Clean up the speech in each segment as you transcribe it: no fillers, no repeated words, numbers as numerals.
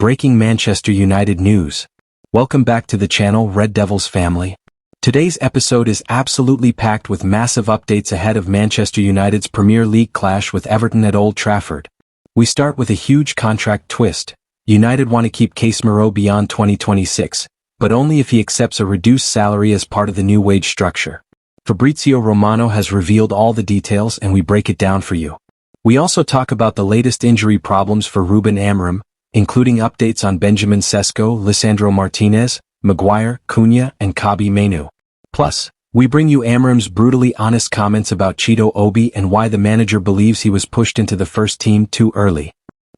Breaking Manchester United news. Welcome back to the channel, Red Devils family. Today's episode is absolutely packed with massive updates ahead of Manchester United's Premier League clash with Everton at Old Trafford. We start with a huge contract twist. United want to keep Casemiro beyond 2026, but only if he accepts a reduced salary as part of the new wage structure. Fabrizio Romano has revealed all the details and we break it down for you. We also talk about the latest injury problems for Ruben Amorim, including updates on Benjamin Sesko, Lisandro Martinez, Maguire, Cunha, and Kobbie Mainoo. Plus, we bring you Amorim's brutally honest comments about Chido Obi and why the manager believes he was pushed into the first team too early.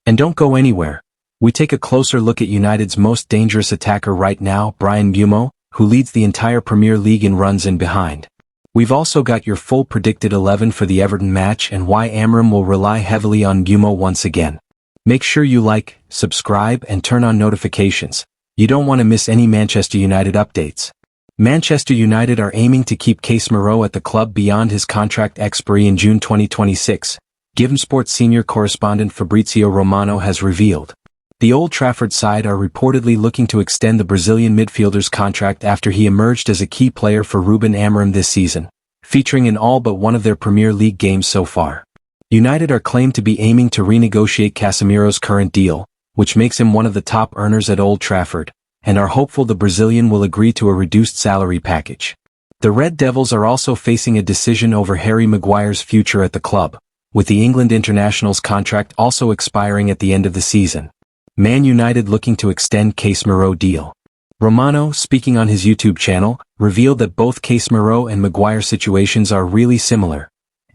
And don't go anywhere. We take a closer look at United's most dangerous attacker right now, Bryan Mbeumo, who leads the entire Premier League in runs in behind. We've also got your full predicted 11 for the Everton match and why Amorim will rely heavily on Mbeumo once again. Make sure you like, subscribe, and turn on notifications. You don't want to miss any Manchester United updates. Manchester United are aiming to keep Casemiro at the club beyond his contract expiry in June 2026, Given Sports senior correspondent Fabrizio Romano has revealed. The Old Trafford side are reportedly looking to extend the Brazilian midfielder's contract after he emerged as a key player for Ruben Amorim this season, featuring in all but one of their Premier League games so far. United are claimed to be aiming to renegotiate Casemiro's current deal, which makes him one of the top earners at Old Trafford, and are hopeful the Brazilian will agree to a reduced salary package. The Red Devils are also facing a decision over Harry Maguire's future at the club, with the England international's contract also expiring at the end of the season. Man United looking to extend Casemiro deal. Romano, speaking on his YouTube channel, revealed that both Casemiro and Maguire situations are really similar,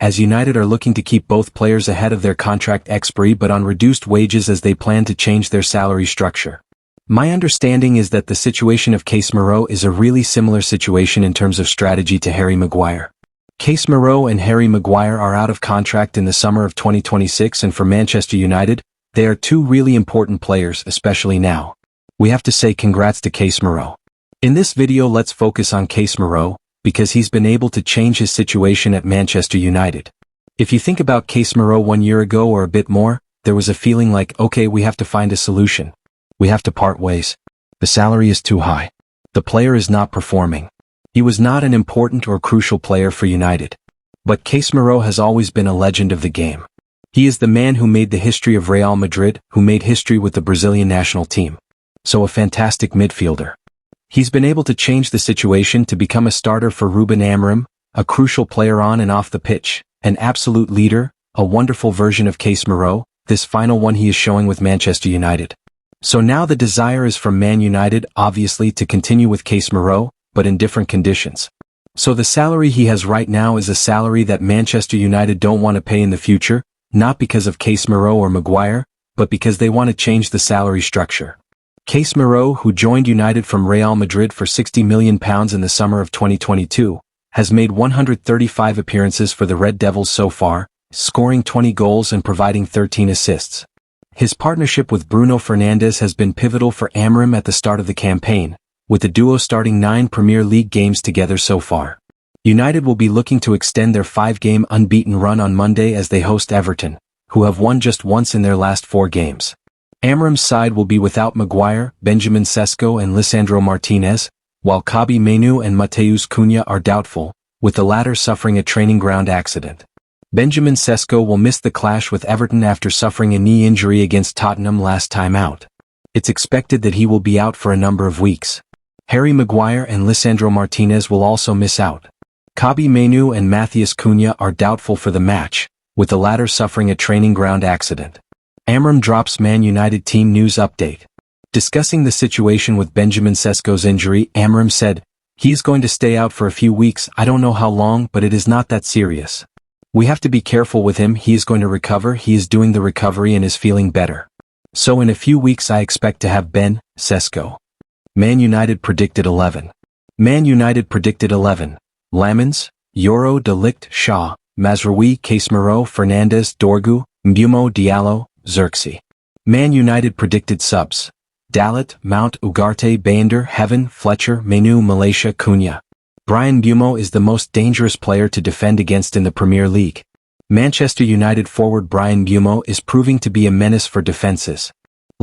as United are looking to keep both players ahead of their contract expiry but on reduced wages as they plan to change their salary structure. My understanding is that the situation of Casemiro is a really similar situation in terms of strategy to Harry Maguire. Casemiro and Harry Maguire are out of contract in the summer of 2026, and for Manchester United, they are two really important players, especially now. We have to say congrats to Casemiro. In this video, let's focus on Casemiro, because he's been able to change his situation at Manchester United. If you think about Casemiro 1 year ago or a bit more, there was a feeling like, okay, we have to find a solution. We have to part ways. The salary is too high. The player is not performing. He was not an important or crucial player for United. But Casemiro has always been a legend of the game. He is the man who made the history of Real Madrid, who made history with the Brazilian national team. So a fantastic midfielder. He's been able to change the situation to become a starter for Ruben Amorim, a crucial player on and off the pitch, an absolute leader, a wonderful version of Casemiro, this final one he is showing with Manchester United. So now the desire is from Man United, obviously, to continue with Casemiro, but in different conditions. So the salary he has right now is a salary that Manchester United don't want to pay in the future, not because of Casemiro or Maguire, but because they want to change the salary structure. Casemiro, who joined United from Real Madrid for £60 million in the summer of 2022, has made 135 appearances for the Red Devils so far, scoring 20 goals and providing 13 assists. His partnership with Bruno Fernandes has been pivotal for Amorim at the start of the campaign, with the duo starting 9 Premier League games together so far. United will be looking to extend their 5-game unbeaten run on Monday as they host Everton, who have won just once in their last 4 games. Amorim's side will be without Maguire, Benjamin Sesko and Lisandro Martinez, while Kobbie Mainoo and Matheus Cunha are doubtful, with the latter suffering a training ground accident. Benjamin Sesko will miss the clash with Everton after suffering a knee injury against Tottenham last time out. It's expected that he will be out for a number of weeks. Harry Maguire and Lisandro Martinez will also miss out. Kobbie Mainoo and Matheus Cunha are doubtful for the match, with the latter suffering a training ground accident. Amorim drops Man United team news update. Discussing the situation with Benjamin Sesko's injury, Amorim said, "He's going to stay out for a few weeks, I don't know how long, but it is not that serious. We have to be careful with him, he is going to recover, he is doing the recovery and is feeling better. So in a few weeks I expect to have Ben, Sesko." Man United predicted 11. Man United predicted 11. Lamens, Yoro, De Ligt, Shaw, Mazraoui, Casemiro, Fernandes, Dorgu, Mbeumo, Diallo, Xerxes. Man United predicted subs. Dalot, Mount, Ugarte, Bender, Heaven, Fletcher, Mainoo, Malaysia, Cunha. Bryan Mbeumo is the most dangerous player to defend against in the Premier League. Manchester United forward Bryan Mbeumo is proving to be a menace for defenses.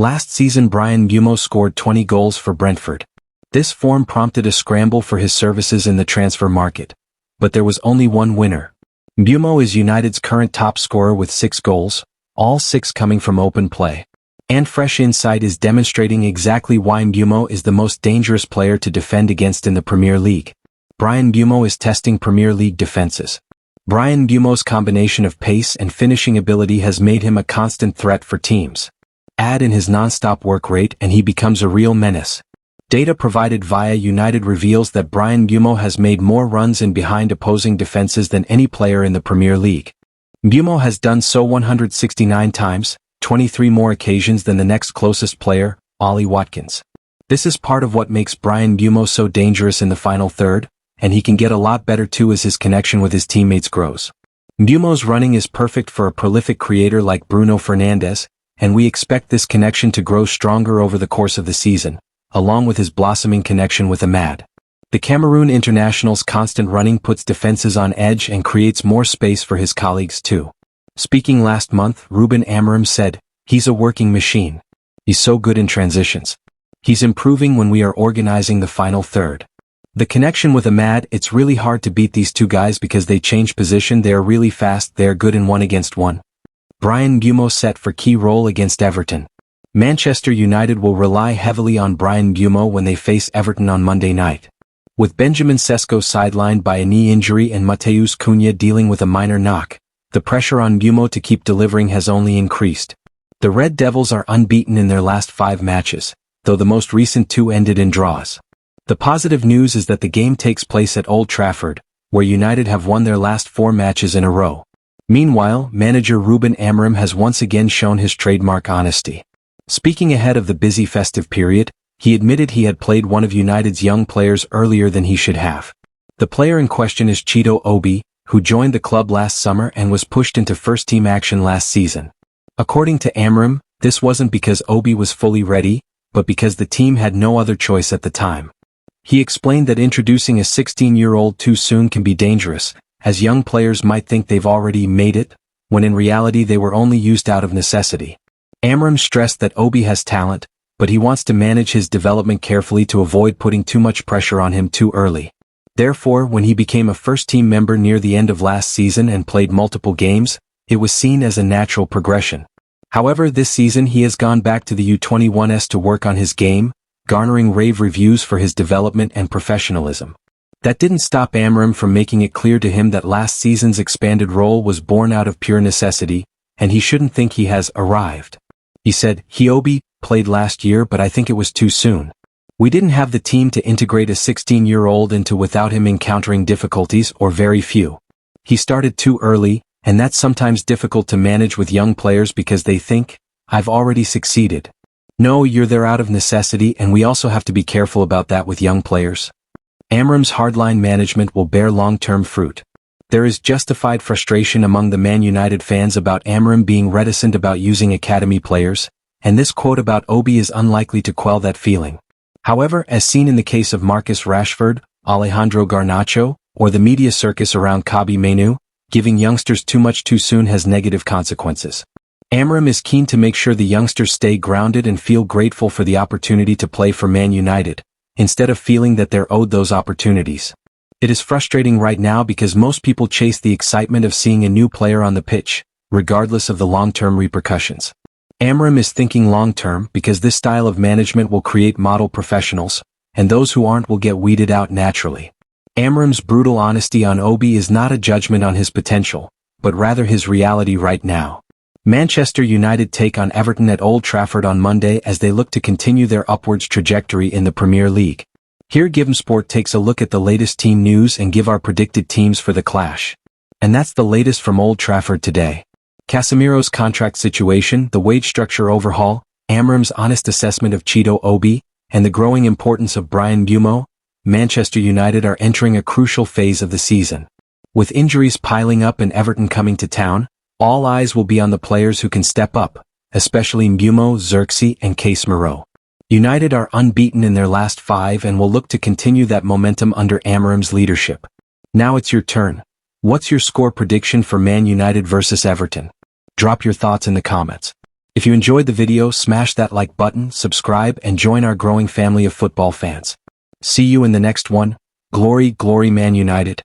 Last season Bryan Mbeumo scored 20 goals for Brentford. This form prompted a scramble for his services in the transfer market. But there was only one winner. Mbeumo is United's current top scorer with 6 goals, all 6 coming from open play. And fresh insight is demonstrating exactly why Mbeumo is the most dangerous player to defend against in the Premier League. Bryan Mbeumo is testing Premier League defenses. Bryan Mbeumo's combination of pace and finishing ability has made him a constant threat for teams. Add in his non-stop work rate and he becomes a real menace. Data provided via United reveals that Bryan Mbeumo has made more runs in behind opposing defenses than any player in the Premier League. Mbeumo has done so 169 times, 23 more occasions than the next closest player, Ollie Watkins. This is part of what makes Bryan Mbeumo so dangerous in the final third, and he can get a lot better too as his connection with his teammates grows. Mbeumo's running is perfect for a prolific creator like Bruno Fernandes, and we expect this connection to grow stronger over the course of the season, along with his blossoming connection with Ahmad. The Cameroon international's constant running puts defenses on edge and creates more space for his colleagues too. Speaking last month, Ruben Amorim said, "He's a working machine. He's so good in transitions. He's improving when we are organizing the final third." The connection with Ahmad, it's really hard to beat these two guys because they change position, they are really fast, they are good in 1-against-1. Bryan Mbeumo set for key role against Everton. Manchester United will rely heavily on Bryan Mbeumo when they face Everton on Monday night. With Benjamin Sesko sidelined by a knee injury and Matheus Cunha dealing with a minor knock, the pressure on Mbeumo to keep delivering has only increased. The Red Devils are unbeaten in their last 5 matches, though the most recent 2 ended in draws. The positive news is that the game takes place at Old Trafford, where United have won their last 4 matches in a row. Meanwhile, manager Ruben Amorim has once again shown his trademark honesty. Speaking ahead of the busy festive period, he admitted he had played one of United's young players earlier than he should have. The player in question is Chido Obi, who joined the club last summer and was pushed into first-team action last season. According to Amorim, this wasn't because Obi was fully ready, but because the team had no other choice at the time. He explained that introducing a 16-year-old too soon can be dangerous, as young players might think they've already made it, when in reality they were only used out of necessity. Amorim stressed that Obi has talent, but he wants to manage his development carefully to avoid putting too much pressure on him too early. Therefore, when he became a first-team member near the end of last season and played multiple games, it was seen as a natural progression. However, this season he has gone back to the U21s to work on his game, garnering rave reviews for his development and professionalism. That didn't stop Amorim from making it clear to him that last season's expanded role was born out of pure necessity, and he shouldn't think he has arrived. He said, "Obi played last year, but I think it was too soon. We didn't have the team to integrate a 16-year-old into without him encountering difficulties or very few. He started too early, and that's sometimes difficult to manage with young players because they think, I've already succeeded. No, you're there out of necessity, and we also have to be careful about that with young players." Amorim's hardline management will bear long-term fruit. There is justified frustration among the Man United fans about Amorim being reticent about using academy players, and this quote about Obi is unlikely to quell that feeling. However, as seen in the case of Marcus Rashford, Alejandro Garnacho, or the media circus around Kobbie Mainoo, giving youngsters too much too soon has negative consequences. Amorim is keen to make sure the youngsters stay grounded and feel grateful for the opportunity to play for Man United, instead of feeling that they're owed those opportunities. It is frustrating right now because most people chase the excitement of seeing a new player on the pitch, regardless of the long-term repercussions. Amorim is thinking long-term because this style of management will create model professionals, and those who aren't will get weeded out naturally. Amorim's brutal honesty on Obi is not a judgment on his potential, but rather his reality right now. Manchester United take on Everton at Old Trafford on Monday as they look to continue their upwards trajectory in the Premier League. Here GivenSport takes a look at the latest team news and give our predicted teams for the clash. And that's the latest from Old Trafford today. Casemiro's contract situation, the wage structure overhaul, Amorim's honest assessment of Chido Obi, and the growing importance of Bryan Mbeumo. Manchester United are entering a crucial phase of the season. With injuries piling up and Everton coming to town, all eyes will be on the players who can step up, especially Mbeumo, Xerxes, and Casemiro. United are unbeaten in their last 5 and will look to continue that momentum under Amorim's leadership. Now it's your turn. What's your score prediction for Man United versus Everton? Drop your thoughts in the comments. If you enjoyed the video, smash that like button, subscribe, and join our growing family of football fans. See you in the next one. Glory, glory Man United.